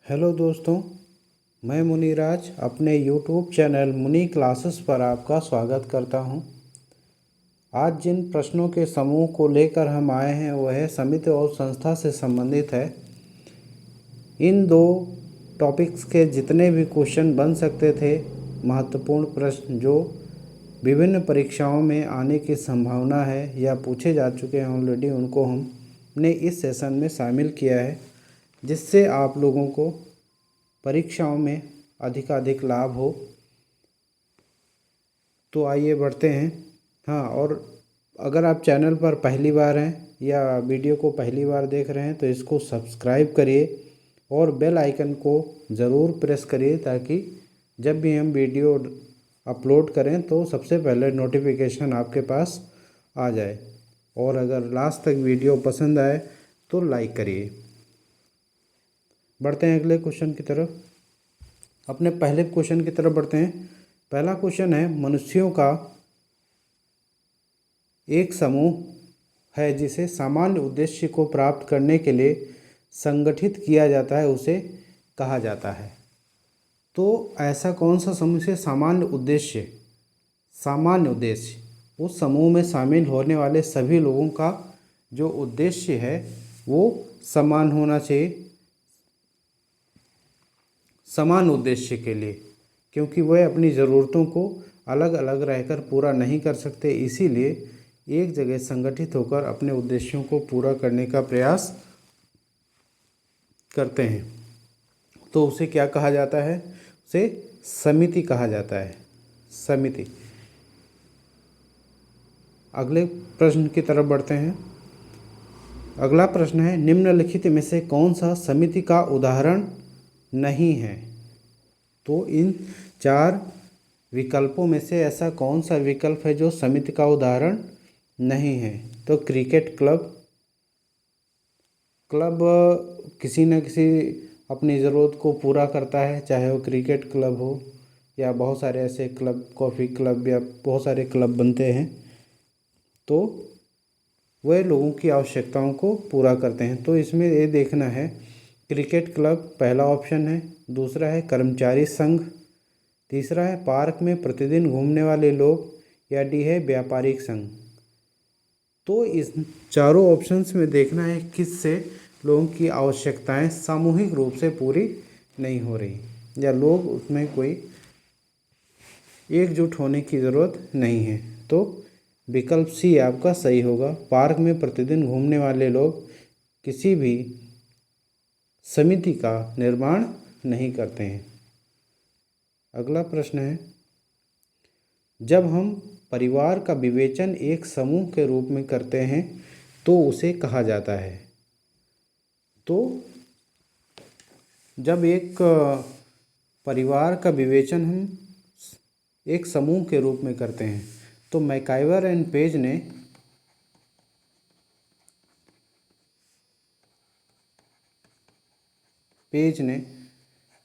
Hello दोस्तों, मैं मुनीराज अपने यूट्यूब चैनल मुनी क्लासेस पर आपका स्वागत करता हूं। आज जिन प्रश्नों के समूह को लेकर हम आए हैं वह समिति और संस्था से संबंधित है। इन दो टॉपिक्स के जितने भी क्वेश्चन बन सकते थे, महत्वपूर्ण प्रश्न जो विभिन्न परीक्षाओं में आने की संभावना है या पूछे जा चुके हैं ऑलरेडी, उनको हमने इस सेशन में शामिल किया है, जिससे आप लोगों को परीक्षाओं में अधिकाधिक लाभ हो। तो आइए बढ़ते हैं। हाँ, और अगर आप चैनल पर पहली बार हैं या वीडियो को पहली बार देख रहे हैं तो इसको सब्सक्राइब करिए और बेल आइकन को ज़रूर प्रेस करिए, ताकि जब भी हम वीडियो अपलोड करें तो सबसे पहले नोटिफिकेशन आपके पास आ जाए। और अगर लास्ट तक वीडियो पसंद आए तो लाइक करिए। बढ़ते हैं अगले क्वेश्चन की तरफ। अपने पहले क्वेश्चन की तरफ बढ़ते हैं। पहला क्वेश्चन है, मनुष्यों का एक समूह है जिसे सामान्य उद्देश्य को प्राप्त करने के लिए संगठित किया जाता है, उसे कहा जाता है। तो ऐसा कौन सा समूह है? सामान्य उद्देश्य उस समूह में शामिल होने वाले सभी लोगों का जो उद्देश्य है वो समान होना चाहिए, समान उद्देश्य के लिए, क्योंकि वह अपनी ज़रूरतों को अलग अलग रहकर पूरा नहीं कर सकते। इसीलिए एक जगह संगठित होकर अपने उद्देश्यों को पूरा करने का प्रयास करते हैं। तो उसे क्या कहा जाता है? उसे समिति कहा जाता है, समिति। अगले प्रश्न की तरफ बढ़ते हैं। अगला प्रश्न है, निम्नलिखित में से कौन सा समिति का उदाहरण नहीं है? तो इन चार विकल्पों में से ऐसा कौन सा विकल्प है जो समिति का उदाहरण नहीं है? तो क्रिकेट क्लब किसी न किसी अपनी ज़रूरत को पूरा करता है, चाहे वो क्रिकेट क्लब हो या बहुत सारे ऐसे क्लब, कॉफ़ी क्लब या बहुत सारे क्लब बनते हैं, तो वह लोगों की आवश्यकताओं को पूरा करते हैं। तो इसमें ये देखना है, क्रिकेट क्लब पहला ऑप्शन है, दूसरा है कर्मचारी संघ, तीसरा है पार्क में प्रतिदिन घूमने वाले लोग, या डी है व्यापारिक संघ। तो इस चारों ऑप्शंस में देखना है किससे लोगों की आवश्यकताएं सामूहिक रूप से पूरी नहीं हो रही, या लोग उसमें कोई एकजुट होने की ज़रूरत नहीं है। तो विकल्प सी आपका सही होगा। पार्क में प्रतिदिन घूमने वाले लोग किसी भी समिति का निर्माण नहीं करते हैं। अगला प्रश्न है, जब हम परिवार का विवेचन एक समूह के रूप में करते हैं तो उसे कहा जाता है। तो जब एक परिवार का विवेचन हम एक समूह के रूप में करते हैं तो मैकाइवर एंड पेज ने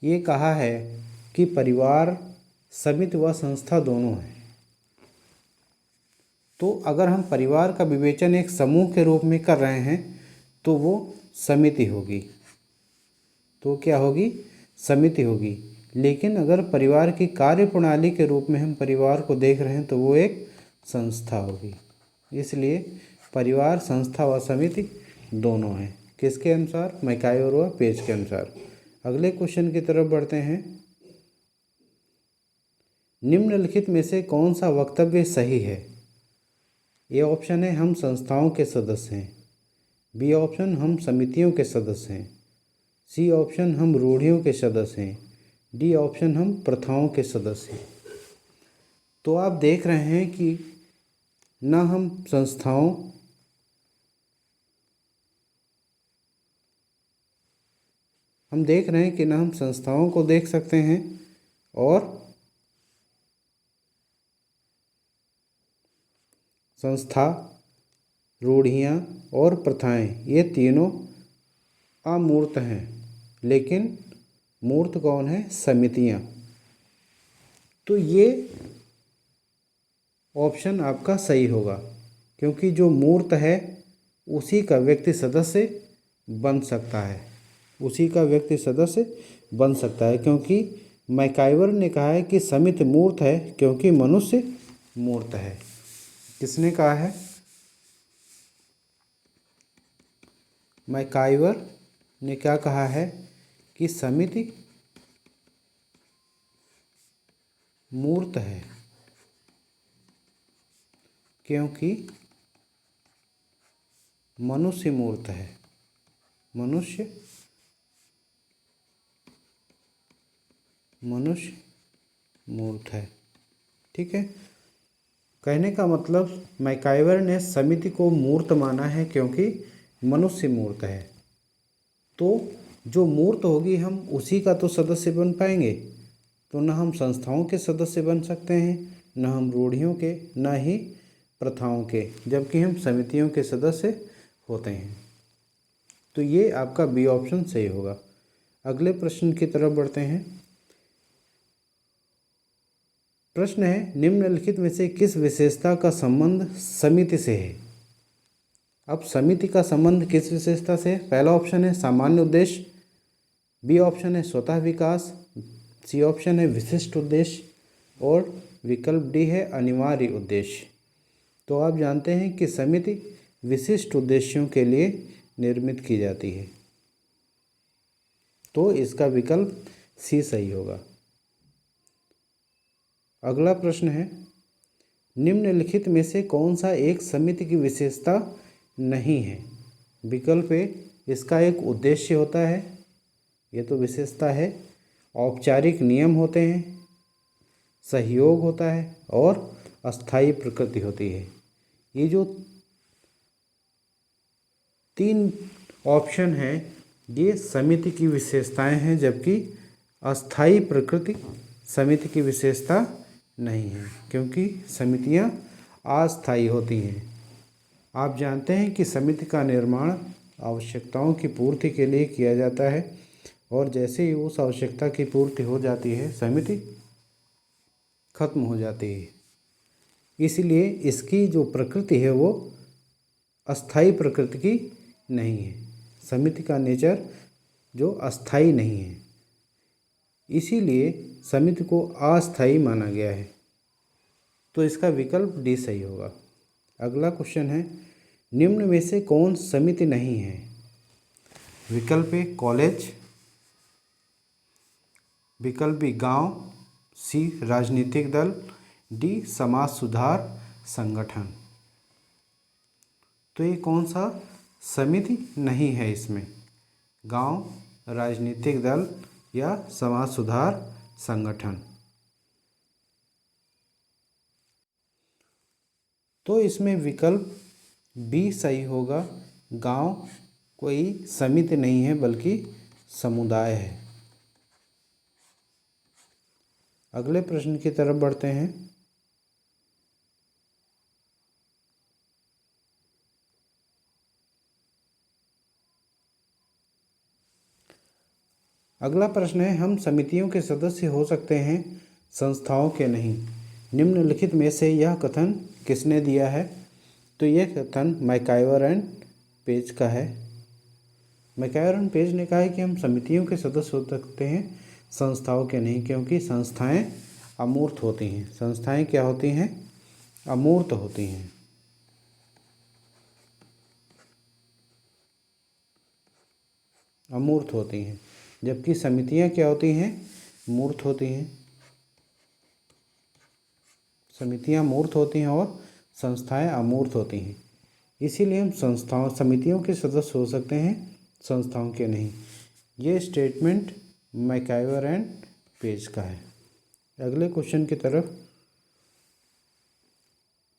ये कहा है कि परिवार, समिति व संस्था दोनों है। तो अगर हम परिवार का विवेचन एक समूह के रूप में कर रहे हैं तो वो समिति होगी। तो क्या होगी? समिति होगी। लेकिन अगर परिवार की कार्यप्रणाली के रूप में हम परिवार को देख रहे हैं तो वो एक संस्था होगी। इसलिए परिवार, संस्था व समिति दोनों हैं। किसके अनुसार? मैकाइवर व पेज के अनुसार। अगले क्वेश्चन की तरफ बढ़ते हैं। निम्नलिखित में से कौन सा वक्तव्य सही है? ए ऑप्शन है, हम संस्थाओं के सदस्य हैं। बी ऑप्शन, हम समितियों के सदस्य हैं। सी ऑप्शन, हम रूढ़ियों के सदस्य हैं। डी ऑप्शन, हम प्रथाओं के सदस्य हैं। तो आप देख रहे हैं कि न हम संस्थाओं को देख सकते हैं और संस्था, रूढ़ियाँ और प्रथाएं, ये तीनों अमूर्त हैं। लेकिन मूर्त कौन है? समितियाँ। तो ये ऑप्शन आपका सही होगा, क्योंकि जो मूर्त है उसी का व्यक्ति सदस्य बन सकता है। उसी का व्यक्ति सदस्य बन सकता है, क्योंकि मैकाइवर ने कहा है कि समिति मूर्त है क्योंकि मनुष्य मूर्त है। किसने कहा है? मैकाइवर ने क्या कहा है कि समिति मूर्त है क्योंकि मनुष्य मूर्त है। मनुष्य मूर्त है। ठीक है। कहने का मतलब मैकाइवर ने समिति को मूर्त माना है क्योंकि मनुष्य मूर्त है। तो जो मूर्त होगी हम उसी का तो सदस्य बन पाएंगे। तो न हम संस्थाओं के सदस्य बन सकते हैं, न हम रूढ़ियों के, न ही प्रथाओं के, जबकि हम समितियों के सदस्य होते हैं। तो ये आपका बी ऑप्शन सही होगा। अगले प्रश्न की तरफ बढ़ते हैं। प्रश्न है, निम्नलिखित में से किस विशेषता का संबंध समिति से है? अब समिति का संबंध किस विशेषता से है? पहला ऑप्शन है सामान्य उद्देश्य, बी ऑप्शन है स्वतः विकास, सी ऑप्शन है विशिष्ट उद्देश्य और विकल्प डी है अनिवार्य उद्देश्य। तो आप जानते हैं कि समिति विशिष्ट उद्देश्यों के लिए निर्मित की जाती है। तो इसका विकल्प सी सही होगा। अगला प्रश्न है, निम्नलिखित में से कौन सा एक समिति की विशेषता नहीं है? विकल्प ए, इसका एक उद्देश्य होता है, ये तो विशेषता है। औपचारिक नियम होते हैं, सहयोग होता है और अस्थायी प्रकृति होती है। ये जो तीन ऑप्शन हैं ये समिति की विशेषताएं हैं, जबकि अस्थायी प्रकृति समिति की विशेषता नहीं है, क्योंकि समितियां अस्थायी होती हैं। आप जानते हैं कि समिति का निर्माण आवश्यकताओं की पूर्ति के लिए किया जाता है और जैसे ही उस आवश्यकता की पूर्ति हो जाती है समिति खत्म हो जाती है। इसलिए इसकी जो प्रकृति है वो अस्थायी प्रकृति की नहीं है। समिति का नेचर जो अस्थायी नहीं है, इसीलिए समिति को अस्थायी माना गया है। तो इसका विकल्प डी सही होगा। अगला क्वेश्चन है, निम्न में से कौन समिति नहीं है? विकल्प ए कॉलेज, विकल्प बी गांव, सी राजनीतिक दल, डी समाज सुधार संगठन। तो ये कौन सा समिति नहीं है इसमें? गांव, राजनीतिक दल या समाज सुधार संगठन। तो इसमें विकल्प बी सही होगा। गांव कोई समिति नहीं है बल्कि समुदाय है। अगले प्रश्न की तरफ बढ़ते हैं। अगला प्रश्न है, हम समितियों के सदस्य हो सकते हैं, संस्थाओं के नहीं। निम्नलिखित में से यह कथन किसने दिया है? तो यह कथन मैकाइवर एंड पेज का है। मैकाइवर एंड पेज ने कहा है कि हम समितियों के सदस्य हो सकते हैं, संस्थाओं के नहीं, क्योंकि संस्थाएं अमूर्त होती हैं। संस्थाएं क्या होती हैं? अमूर्त होती हैं। अमूर्त होती हैं, जबकि समितियां क्या होती हैं? मूर्त होती हैं। समितियां मूर्त होती हैं और संस्थाएं अमूर्त होती हैं। इसीलिए हम समितियों के सदस्य हो सकते हैं, संस्थाओं के नहीं। ये स्टेटमेंट मैकाइवर एंड पेज का है। अगले क्वेश्चन की तरफ,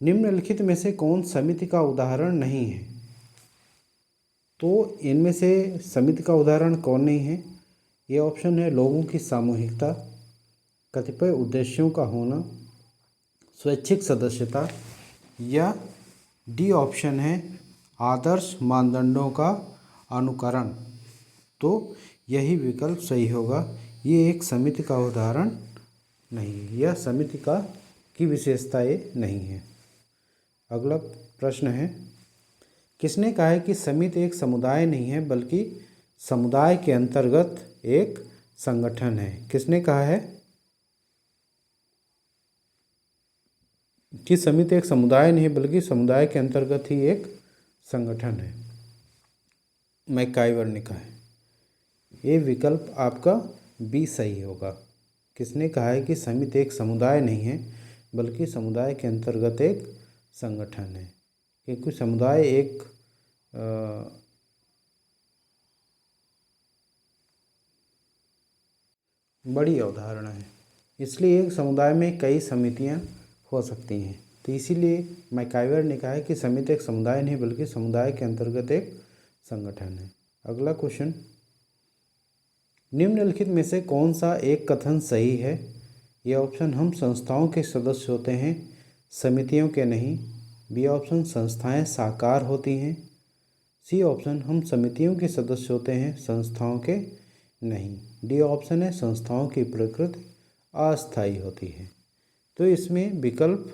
निम्नलिखित में से कौन समिति का उदाहरण नहीं है? तो इनमें से समिति का उदाहरण कौन नहीं है? ये ऑप्शन है लोगों की सामूहिकता, कतिपय उद्देश्यों का होना, स्वैच्छिक सदस्यता, या डी ऑप्शन है आदर्श मानदंडों का अनुकरण। तो यही विकल्प सही होगा। ये एक समिति का उदाहरण नहीं है, यह समिति की विशेषता ये नहीं है। अगला प्रश्न है, किसने कहा है कि समिति एक समुदाय नहीं है बल्कि समुदाय के अंतर्गत एक संगठन है। किसने कहा है कि समिति एक समुदाय नहीं बल्कि समुदाय के अंतर्गत ही एक संगठन है? मैकाइवर ने कहा है। ये विकल्प आपका बी सही होगा। किसने कहा है कि समिति एक समुदाय नहीं है बल्कि समुदाय के अंतर्गत एक संगठन है? क्योंकि समुदाय एक बड़ी अवधारणा है, इसलिए एक समुदाय में कई समितियां हो सकती हैं। तो इसीलिए मैकाइवर ने कहा है कि समिति एक समुदाय नहीं बल्कि समुदाय के अंतर्गत एक संगठन है। अगला क्वेश्चन, निम्नलिखित में से कौन सा एक कथन सही है? ये ऑप्शन, हम संस्थाओं के सदस्य होते हैं, समितियों के नहीं। बी ऑप्शन, संस्थाएं साकार होती हैं। सी ऑप्शन, हम समितियों के सदस्य होते हैं, संस्थाओं के नहीं। डी ऑप्शन है, संस्थाओं की प्रकृति अस्थायी होती है। तो इसमें विकल्प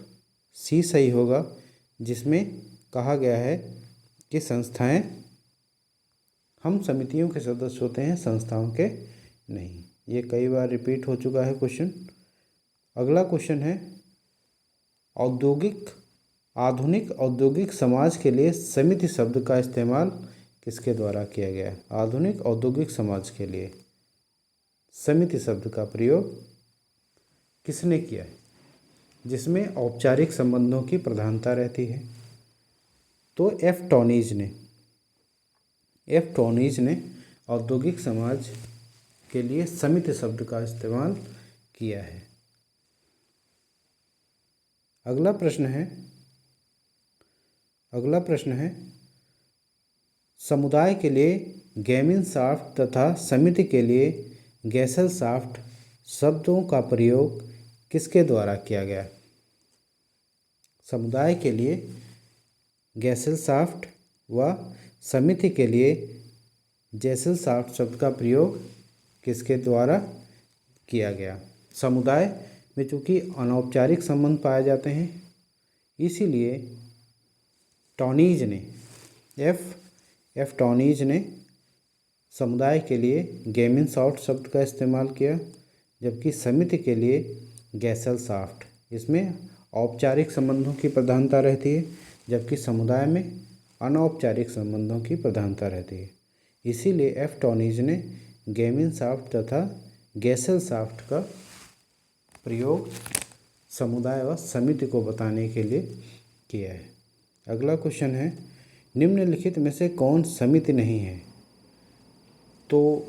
सी सही होगा, जिसमें कहा गया है कि संस्थाएं, हम समितियों के सदस्य होते हैं, संस्थाओं के नहीं। ये कई बार रिपीट हो चुका है क्वेश्चन। अगला क्वेश्चन है, आधुनिक औद्योगिक समाज के लिए समिति शब्द का इस्तेमाल किसके द्वारा किया गया है? आधुनिक औद्योगिक समाज के लिए समिति शब्द का प्रयोग किसने किया है, जिसमें औपचारिक संबंधों की प्रधानता रहती है? तो एफ टॉनीज ने औद्योगिक समाज के लिए समिति शब्द का इस्तेमाल किया है। अगला प्रश्न है, समुदाय के लिए गेमिनसाफ्ट तथा समिति के लिए गैसेलसाफ्ट शब्दों का प्रयोग किसके द्वारा किया गया? समुदाय के लिए गैसेलसाफ्ट व समिति के लिए जैसेलसाफ्ट शब्द का प्रयोग किसके द्वारा किया गया? समुदाय में चूँकि अनौपचारिक संबंध पाए जाते हैं, इसीलिए टॉनीज ने टॉनीज ने समुदाय के लिए गेमिनसाफ्ट शब्द का इस्तेमाल किया, जबकि समिति के लिए गैसेलसाफ्ट। इसमें औपचारिक संबंधों की प्रधानता रहती है, जबकि समुदाय में अनौपचारिक संबंधों की प्रधानता रहती है। इसीलिए एफ टॉनीज ने गेमिनसाफ्ट तथा गैसेलसाफ्ट का प्रयोग समुदाय व समिति को बताने के लिए किया है। अगला क्वेश्चन है, निम्नलिखित में से कौन समिति नहीं है? तो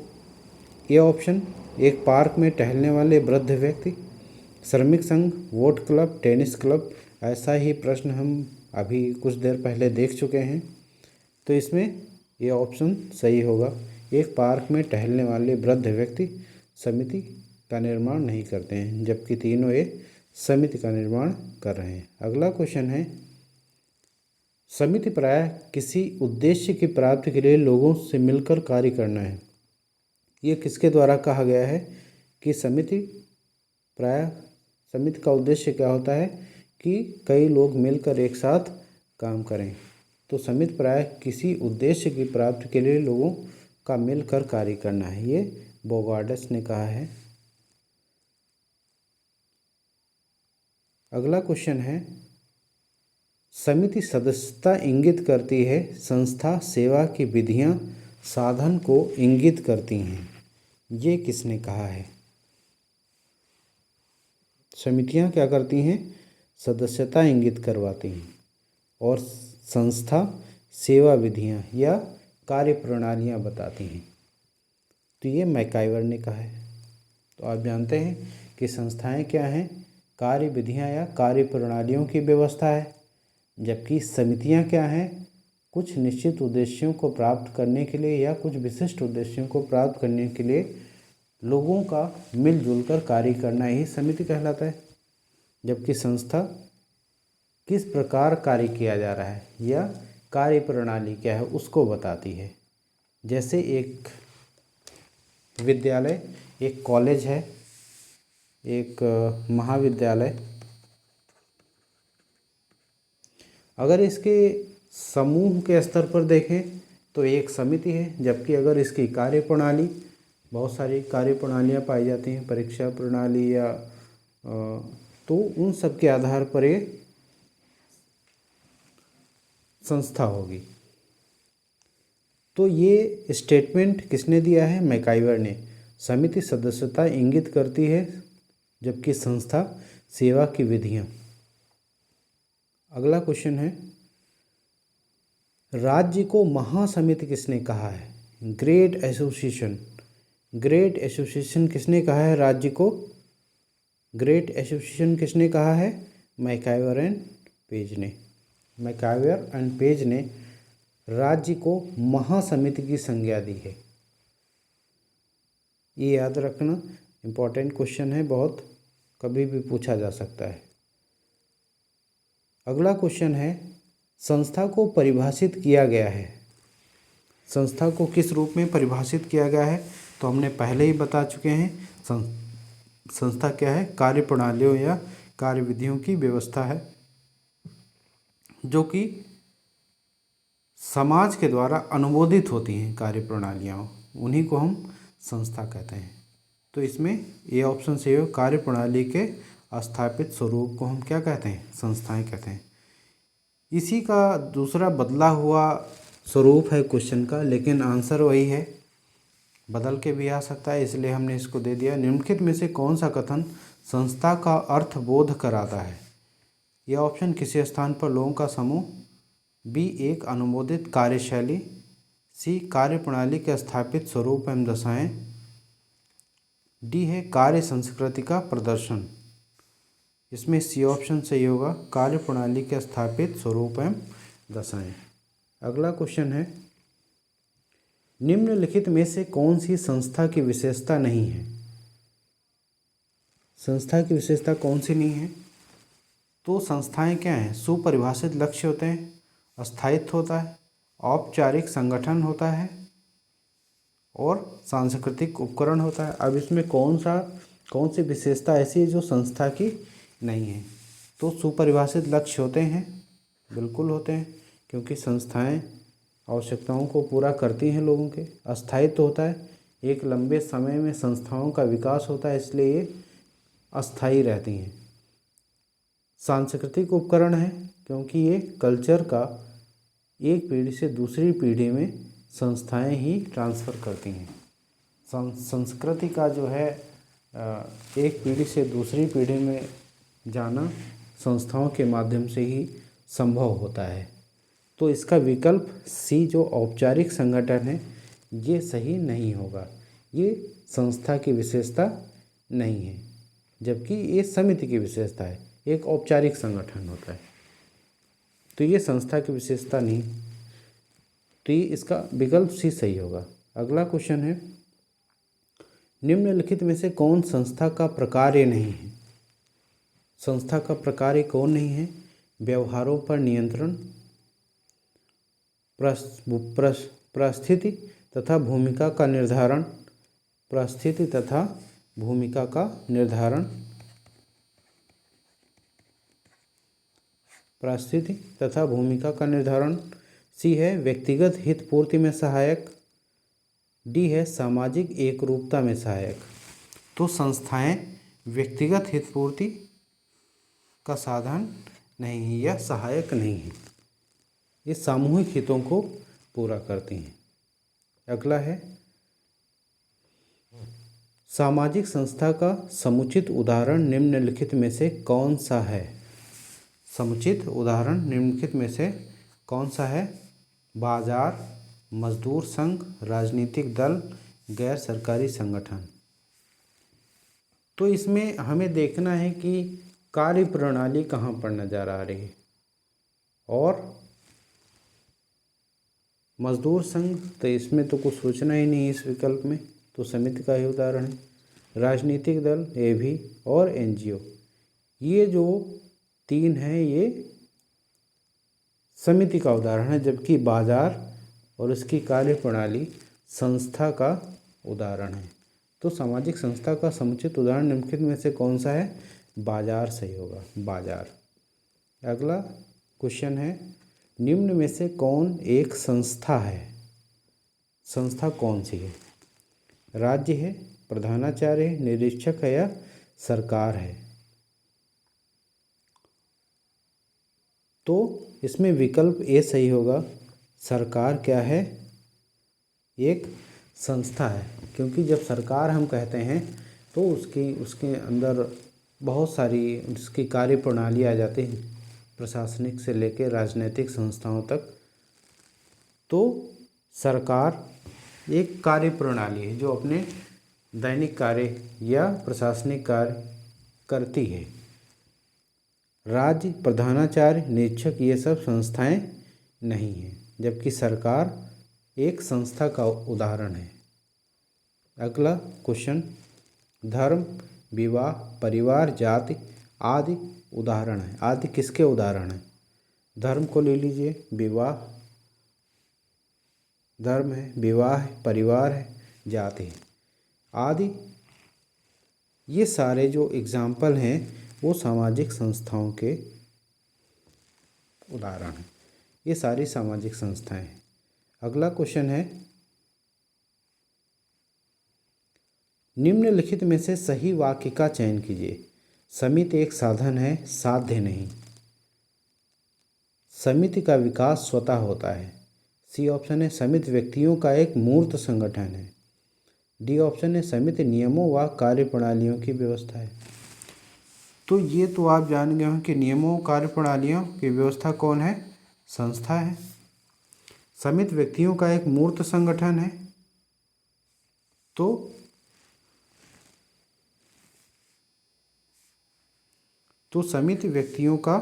ये ऑप्शन, एक पार्क में टहलने वाले वृद्ध व्यक्ति, श्रमिक संघ, वोट क्लब, टेनिस क्लब। ऐसा ही प्रश्न हम अभी कुछ देर पहले देख चुके हैं। तो इसमें ये ऑप्शन सही होगा, एक पार्क में टहलने वाले वृद्ध व्यक्ति समिति का निर्माण नहीं करते हैं, जबकि तीनों ये समिति का निर्माण कर रहे हैं। अगला क्वेश्चन है, समिति प्रायः किसी उद्देश्य की प्राप्ति के लिए लोगों से मिलकर कार्य करना है। ये किसके द्वारा कहा गया है कि समिति का उद्देश्य क्या होता है कि कई लोग मिलकर एक साथ काम करें। तो समिति प्रायः किसी उद्देश्य की प्राप्ति के लिए लोगों का मिलकर कार्य करना है, ये बोगार्ड्स ने कहा है। अगला क्वेश्चन है, समिति सदस्यता इंगित करती है, संस्था सेवा की विधियां साधन को इंगित करती हैं। ये किसने कहा है? समितियां क्या करती हैं? सदस्यता इंगित करवाती हैं, और संस्था सेवा विधियां या कार्य प्रणालियां बताती हैं। तो ये मैकाइवर ने कहा है। तो आप जानते हैं कि संस्थाएं क्या हैं? कार्य विधियां या कार्य प्रणालियों की व्यवस्था है, जबकि समितियां क्या हैं? कुछ निश्चित उद्देश्यों को प्राप्त करने के लिए या कुछ विशिष्ट उद्देश्यों को प्राप्त करने के लिए लोगों का मिलजुल कर कार्य करना ही समिति कहलाता है। जबकि संस्था किस प्रकार कार्य किया जा रहा है या कार्य प्रणाली क्या है उसको बताती है। जैसे एक विद्यालय, एक कॉलेज है, एक महाविद्यालय, अगर इसके समूह के स्तर पर देखें तो एक समिति है। जबकि अगर इसकी कार्यप्रणाली, बहुत सारी कार्यप्रणालियाँ पाई जाती हैं, परीक्षा प्रणाली या तो उन सब के आधार पर ये संस्था होगी। तो ये स्टेटमेंट किसने दिया है? मैकाइवर ने। समिति सदस्यता इंगित करती है, जबकि संस्था सेवा की विधियाँ। अगला क्वेश्चन है, राज्य को महासमिति किसने कहा है? Great association. ग्रेट एसोसिएशन किसने कहा है राज्य को? ग्रेट एसोसिएशन किसने कहा है? मैकाइवर एंड पेज ने। मैकाइवर एंड पेज ने राज्य को महासमिति की संज्ञा दी है। ये याद रखना, इम्पोर्टेंट क्वेश्चन है, बहुत कभी भी पूछा जा सकता है। अगला क्वेश्चन है, संस्था को परिभाषित किया गया है। संस्था को किस रूप में परिभाषित किया गया है? तो हमने पहले ही बता चुके हैं। संस्था क्या है? कार्यप्रणालियों या कार्यविधियों की व्यवस्था है जो कि समाज के द्वारा अनुमोदित होती हैं। कार्यप्रणालियाँ, उन्हीं को हम संस्था कहते हैं। तो इसमें ये ऑप्शन सही हो। कार्यप्रणाली के स्थापित स्वरूप को हम क्या कहते हैं? संस्थाएं कहते हैं। इसी का दूसरा बदला हुआ स्वरूप है क्वेश्चन का, लेकिन आंसर वही है, बदल के भी आ सकता है, इसलिए हमने इसको दे दिया। निम्नलिखित में से कौन सा कथन संस्था का अर्थ बोध कराता है? यह ऑप्शन किसी स्थान पर लोगों का समूह, बी एक अनुमोदित कार्यशैली, सी कार्यप्रणाली के स्थापित स्वरूप एवं दशाएं, डी है कार्य संस्कृति का प्रदर्शन। इसमें सी ऑप्शन सही होगा, कार्यप्रणाली के स्थापित स्वरूप एवं दशाएं। अगला क्वेश्चन है, निम्नलिखित में से कौन सी संस्था की विशेषता नहीं है? संस्था की विशेषता कौन सी नहीं है? तो संस्थाएं क्या हैं? सुपरिभाषित लक्ष्य होते हैं, स्थायित्व होता है, औपचारिक संगठन होता है और सांस्कृतिक उपकरण होता है। अब इसमें कौन सी विशेषता ऐसी है जो संस्था की नहीं है? तो सुपरिभाषित लक्ष्य होते हैं, बिल्कुल होते हैं, क्योंकि संस्थाएं आवश्यकताओं को पूरा करती हैं लोगों के। अस्थायित्व होता है, एक लंबे समय में संस्थाओं का विकास होता है, इसलिए ये अस्थायी रहती हैं। सांस्कृतिक उपकरण है, क्योंकि ये कल्चर का एक पीढ़ी से दूसरी पीढ़ी में संस्थाएं ही ट्रांसफ़र करती हैं। संस्कृति का जो है एक पीढ़ी से दूसरी पीढ़ी में जाना संस्थाओं के माध्यम से ही संभव होता है। तो इसका विकल्प सी जो औपचारिक संगठन है ये सही नहीं होगा। ये संस्था की विशेषता नहीं है, जबकि ये समिति की विशेषता है, एक औपचारिक संगठन होता है। तो ये संस्था की विशेषता नहीं, तो ये इसका विकल्प सी सही होगा। अगला क्वेश्चन है, निम्नलिखित में से कौन संस्था का प्रकार्य नहीं है? संस्था का प्रकार्य कौन नहीं है? व्यवहारों पर नियंत्रण, परिस्थिति तथा भूमिका का निर्धारण, परिस्थिति तथा भूमिका का निर्धारण, परिस्थिति तथा भूमिका का निर्धारण। सी है व्यक्तिगत हित पूर्ति में सहायक, डी है सामाजिक एकरूपता में सहायक। तो संस्थाएं व्यक्तिगत हित पूर्ति का साधन नहीं है या सहायक नहीं है, ये सामूहिक हितों को पूरा करती हैं। अगला है, सामाजिक संस्था का समुचित उदाहरण निम्नलिखित में से कौन सा है? समुचित उदाहरण निम्नलिखित में से कौन सा है? बाजार, मजदूर संघ, राजनीतिक दल, गैर सरकारी संगठन। तो इसमें हमें देखना है कि कार्य प्रणाली कहाँ पर नज़र आ रही है। और मजदूर संघ, तो इसमें तो कुछ सोचना ही नहीं इस विकल्प में, तो समिति का ही उदाहरण है। राजनीतिक दल, ये भी, और एनजीओ, ये जो तीन हैं ये समिति का उदाहरण है, जबकि बाजार और उसकी कार्यप्रणाली संस्था का उदाहरण है। तो सामाजिक संस्था का समुचित उदाहरण निम्नलिखित में से कौन सा है? बाजार सही होगा, बाजार। अगला क्वेश्चन है, निम्न में से कौन एक संस्था है? संस्था कौन सी है? राज्य है, प्रधानाचार्य है, निरीक्षक है या सरकार है? तो इसमें विकल्प ए सही होगा। सरकार क्या है? एक संस्था है, क्योंकि जब सरकार हम कहते हैं तो उसके अंदर बहुत सारी उसकी कार्य प्रणाली आ जाती है, प्रशासनिक से लेकर राजनीतिक संस्थाओं तक। तो सरकार एक कार्य प्रणाली है जो अपने दैनिक कार्य या प्रशासनिक कार्य करती है। राज्य, प्रधानाचार्य, निरीक्षक ये सब संस्थाएं नहीं हैं, जबकि सरकार एक संस्था का उदाहरण है। अगला क्वेश्चन, धर्म, विवाह, परिवार, जाति आदि उदाहरण है। आदि किसके उदाहरण हैं? धर्म को ले लीजिए, विवाह धर्म है, विवाह है, परिवार है, जाति है, आदि ये सारे जो एग्जाम्पल हैं वो सामाजिक संस्थाओं के उदाहरण हैं। ये सारी सामाजिक संस्थाएं हैं। अगला क्वेश्चन है, निम्नलिखित में से सही वाक्य का चयन कीजिए। समिति एक साधन है, साध्य नहीं। समिति का विकास स्वतः होता है। सी ऑप्शन है, समिति व्यक्तियों का एक मूर्त संगठन है। डी ऑप्शन है, समिति नियमों व कार्यप्रणालियों की व्यवस्था है। तो ये तो आप जान गए हो कि नियमों कार्यप्रणालियों की व्यवस्था कौन है? संस्था है। समिति व्यक्तियों का एक मूर्त संगठन है। तो समिति व्यक्तियों का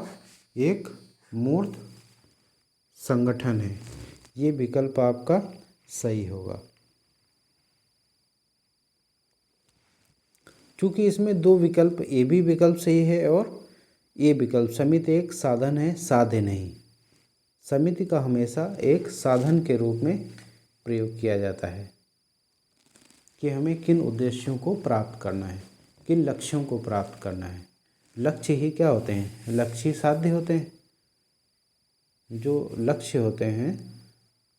एक मूर्त संगठन है। ये विकल्प आपका सही होगा, क्योंकि इसमें दो विकल्प, ए भी विकल्प सही है और ये विकल्प। समिति एक साधन है, साध्य नहीं। समिति का हमेशा एक साधन के रूप में प्रयोग किया जाता है कि हमें किन उद्देश्यों को प्राप्त करना है, किन लक्ष्यों को प्राप्त करना है। लक्ष्य ही क्या होते हैं? लक्ष्य साध्य होते हैं। जो लक्ष्य होते हैं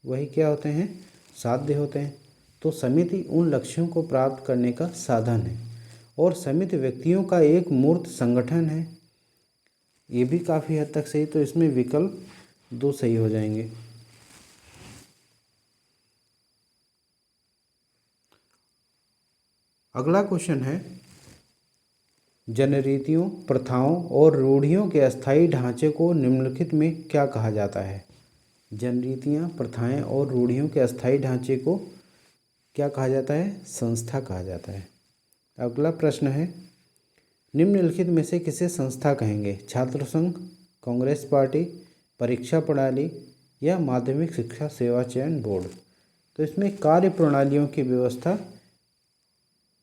वही क्या होते हैं? साध्य होते हैं। तो समिति उन लक्ष्यों को प्राप्त करने का साधन है और समिति व्यक्तियों का एक मूर्त संगठन है। ये भी काफ़ी हद तक सही। तो इसमें विकल्प दो सही हो जाएंगे। अगला क्वेश्चन है, जनरीतियों, प्रथाओं और रूढ़ियों के अस्थायी ढांचे को निम्नलिखित में क्या कहा जाता है? जनरीतियाँ, प्रथाएं और रूढ़ियों के अस्थायी ढांचे को क्या कहा जाता है? संस्था कहा जाता है। अगला प्रश्न है, निम्नलिखित में से किसे संस्था कहेंगे? छात्र संघ, कांग्रेस पार्टी, परीक्षा प्रणाली या माध्यमिक शिक्षा सेवा चयन बोर्ड? तो इसमें कार्य प्रणालियों की व्यवस्था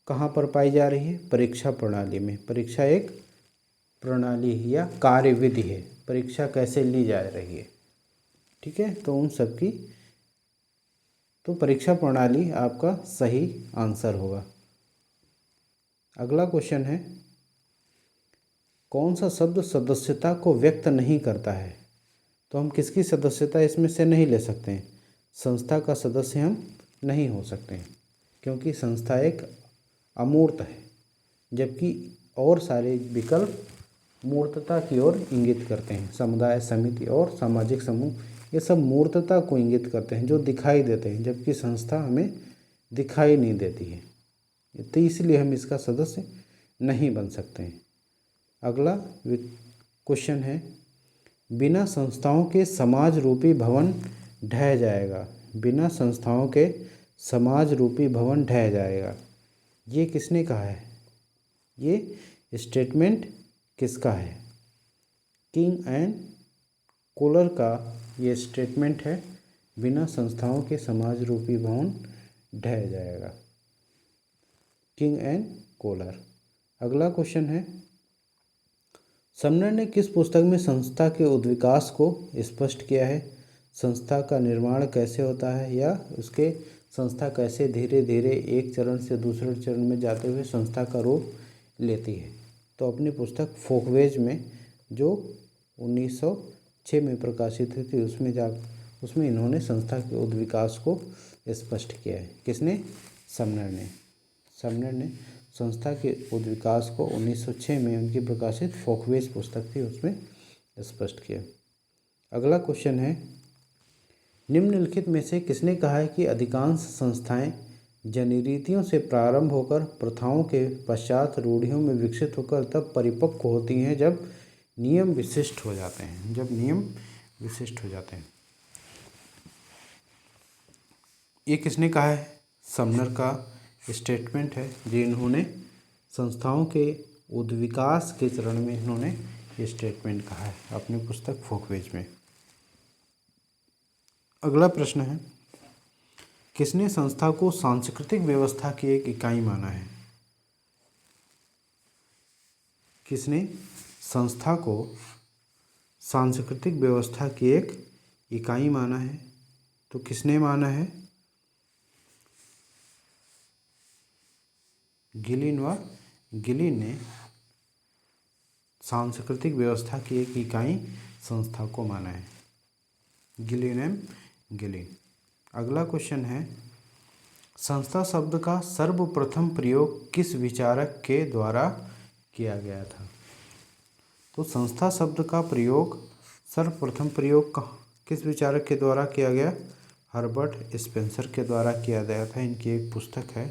कहाँ पर पाई जा रही है? परीक्षा प्रणाली में। परीक्षा एक प्रणाली या कार्यविधि है। परीक्षा कैसे ली जा रही है, ठीक है? तो उन सब की तो परीक्षा प्रणाली आपका सही आंसर होगा। अगला क्वेश्चन है, कौन सा शब्द सदस्यता को व्यक्त नहीं करता है? तो हम किसकी सदस्यता इसमें से नहीं ले सकते हैं? संस्था का सदस्य हम नहीं हो सकते हैं, क्योंकि संस्था एक अमूर्त है, जबकि और सारे विकल्प मूर्तता की ओर इंगित करते हैं। समुदाय, समिति और सामाजिक समूह ये सब मूर्तता को इंगित करते हैं, जो दिखाई देते हैं, जबकि संस्था हमें दिखाई नहीं देती है। तो इसलिए हम इसका सदस्य नहीं बन सकते हैं। अगला क्वेश्चन है, बिना संस्थाओं के समाज रूपी भवन ढह जाएगा। बिना संस्थाओं के समाज रूपी भवन ढह जाएगा, ये किसने कहा है? ये स्टेटमेंट किसका है? किंग एंड कोलर का ये स्टेटमेंट है, बिना संस्थाओं के समाज रूपी भवन ढह जाएगा। किंग एंड कोलर। अगला क्वेश्चन है, समनर ने किस पुस्तक में संस्था के उद्विकास को स्पष्ट किया है? संस्था का निर्माण कैसे होता है या उसके संस्था कैसे धीरे धीरे एक चरण से दूसरे चरण में जाते हुए संस्था का रूप लेती है? तो अपनी पुस्तक फोकवेज में, जो 1906 में प्रकाशित हुई थी, उसमें इन्होंने संस्था के उद्विकास को स्पष्ट किया है। किसने? समनर ने। समनर ने संस्था के उद्विकास को 1906 में उनकी प्रकाशित फोकवेज पुस्तक थी उसमें स्पष्ट किया। अगला क्वेश्चन है, निम्नलिखित में से किसने कहा है कि अधिकांश संस्थाएं जनरीतियों से प्रारंभ होकर प्रथाओं के पश्चात रूढ़ियों में विकसित होकर तब परिपक्व होती हैं जब नियम विशिष्ट हो जाते हैं? जब नियम विशिष्ट हो जाते हैं। ये किसने कहा है? समनर का स्टेटमेंट है, जिन्होंने संस्थाओं के उद्विकास के चरण में इन्होंने ये स्टेटमेंट कहा है अपनी पुस्तक फोकवेज में। अगला प्रश्न है, किसने संस्था को सांस्कृतिक व्यवस्था की एक इकाई माना है? किसने संस्था को सांस्कृतिक व्यवस्था की एक इकाई माना है? तो किसने माना है? गिलिन व गिलिन ने सांस्कृतिक व्यवस्था की एक इकाई संस्था को माना है। गिलिन एम गिलिन। अगला क्वेश्चन है, संस्था शब्द का सर्वप्रथम प्रयोग किस विचारक के द्वारा किया गया था? तो संस्था शब्द का प्रयोग सर्वप्रथम प्रयोग किस विचारक के द्वारा किया गया? हर्बर्ट स्पेंसर के द्वारा किया गया था। इनकी एक पुस्तक है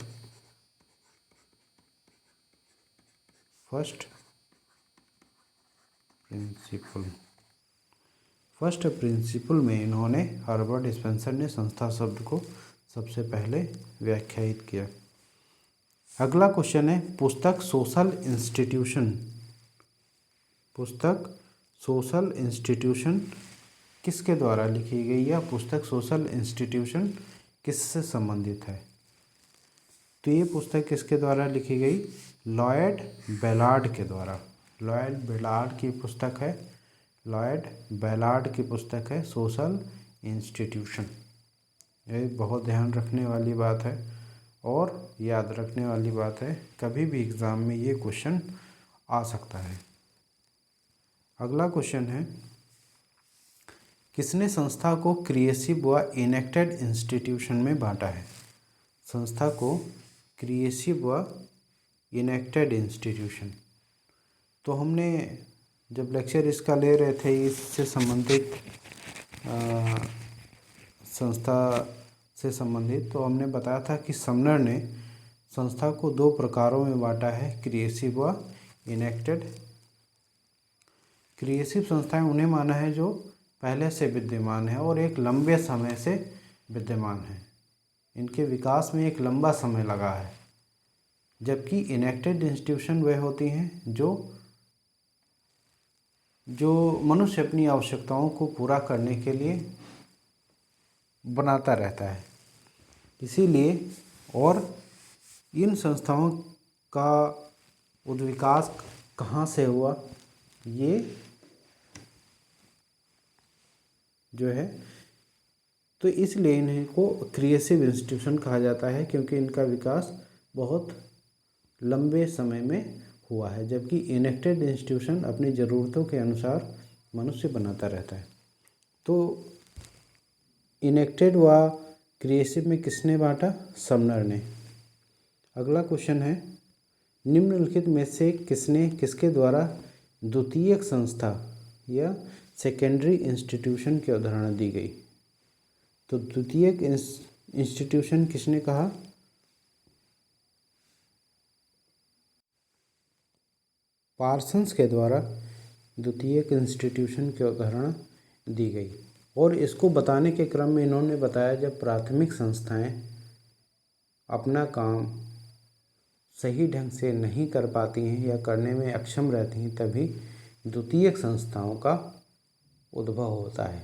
फर्स्ट प्रिंसिपल में इन्होंने हर्बर्ट स्पेंसर ने संस्था शब्द को सबसे पहले व्याख्यायित किया। अगला क्वेश्चन है, पुस्तक सोशल इंस्टीट्यूशन किसके द्वारा लिखी गई या पुस्तक सोशल इंस्टीट्यूशन किससे संबंधित है? तो ये पुस्तक किसके द्वारा लिखी गई? लॉयड बैलार्ड के द्वारा। लॉयड बैलार्ड की पुस्तक है। लॉयड बैलार्ड की पुस्तक है सोशल इंस्टीट्यूशन। ये बहुत ध्यान रखने वाली बात है और याद रखने वाली बात है, कभी भी एग्ज़ाम में ये क्वेश्चन आ सकता है। अगला क्वेश्चन है, किसने संस्था को क्रिएसिव व इनेक्टेड इंस्टीट्यूशन में बांटा है? संस्था को क्रिएसिव व इनेक्टेड इंस्टीट्यूशन, तो हमने जब लेक्चर इसका ले रहे थे इससे संबंधित संस्था से संबंधित, तो हमने बताया था कि समनर ने संस्था को दो प्रकारों में बांटा है, क्रिएसिव व इनेक्टेड। क्रिएसिव संस्थाएं उन्हें माना है जो पहले से विद्यमान है और एक लंबे समय से विद्यमान है, इनके विकास में एक लंबा समय लगा है। जबकि इनेक्टेड इंस्टीट्यूशन वह होती हैं जो मनुष्य अपनी आवश्यकताओं को पूरा करने के लिए बनाता रहता है। इसीलिए और इन संस्थाओं का उद्विकास कहाँ से हुआ, ये जो है, तो इसलिए इन्हीं को क्रिएसिव इंस्टीट्यूशन कहा जाता है, क्योंकि इनका विकास बहुत लंबे समय में हुआ है। जबकि इनेक्टेड इंस्टीट्यूशन अपनी ज़रूरतों के अनुसार मनुष्य बनाता रहता है। तो इनेक्टेड व क्रिएसिव में किसने बांटा? समनर ने। अगला क्वेश्चन है, निम्नलिखित में से किसके द्वारा द्वितीयक संस्था या सेकेंडरी इंस्टीट्यूशन की अवधारणा दी गई? तो द्वितीयक इंस्टीट्यूशन किसने कहा? पार्सन्स के द्वारा द्वितीयक इंस्टीट्यूशन की अवधारणा दी गई। और इसको बताने के क्रम में इन्होंने बताया, जब प्राथमिक संस्थाएं अपना काम सही ढंग से नहीं कर पाती हैं या करने में अक्षम रहती हैं, तभी द्वितीयक संस्थाओं का उद्भव होता है।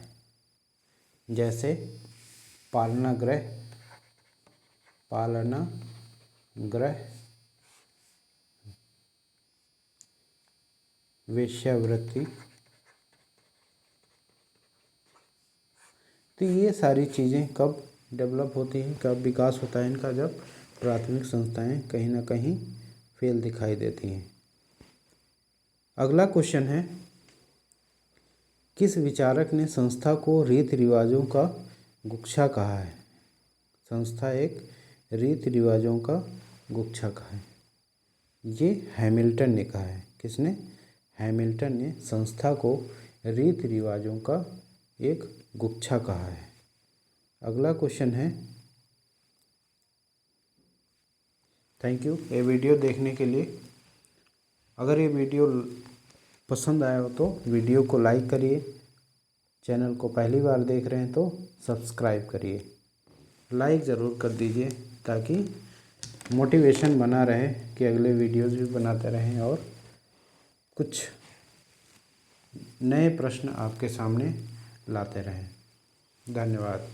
जैसे पालनागृह, वेश्यावृत्ति। तो ये सारी चीज़ें कब डेवलप होती हैं, कब विकास होता है इनका? जब प्राथमिक संस्थाएं कहीं ना कहीं फेल दिखाई देती हैं। अगला क्वेश्चन है, किस विचारक ने संस्था को रीति रिवाजों का गुच्छा कहा है? संस्था एक रीति रिवाजों का गुच्छा है। ये हैमिल्टन ने कहा है। किसने? हैमिल्टन ने संस्था को रीति रिवाजों का एक गुच्छा कहा है। अगला क्वेश्चन है। थैंक यू ये वीडियो देखने के लिए। अगर ये वीडियो पसंद आया हो तो वीडियो को लाइक करिए। चैनल को पहली बार देख रहे हैं तो सब्सक्राइब करिए। लाइक ज़रूर कर दीजिए ताकि मोटिवेशन बना रहे कि अगले वीडियोज़ भी बनाते रहें और कुछ नए प्रश्न आपके सामने लाते रहें। धन्यवाद।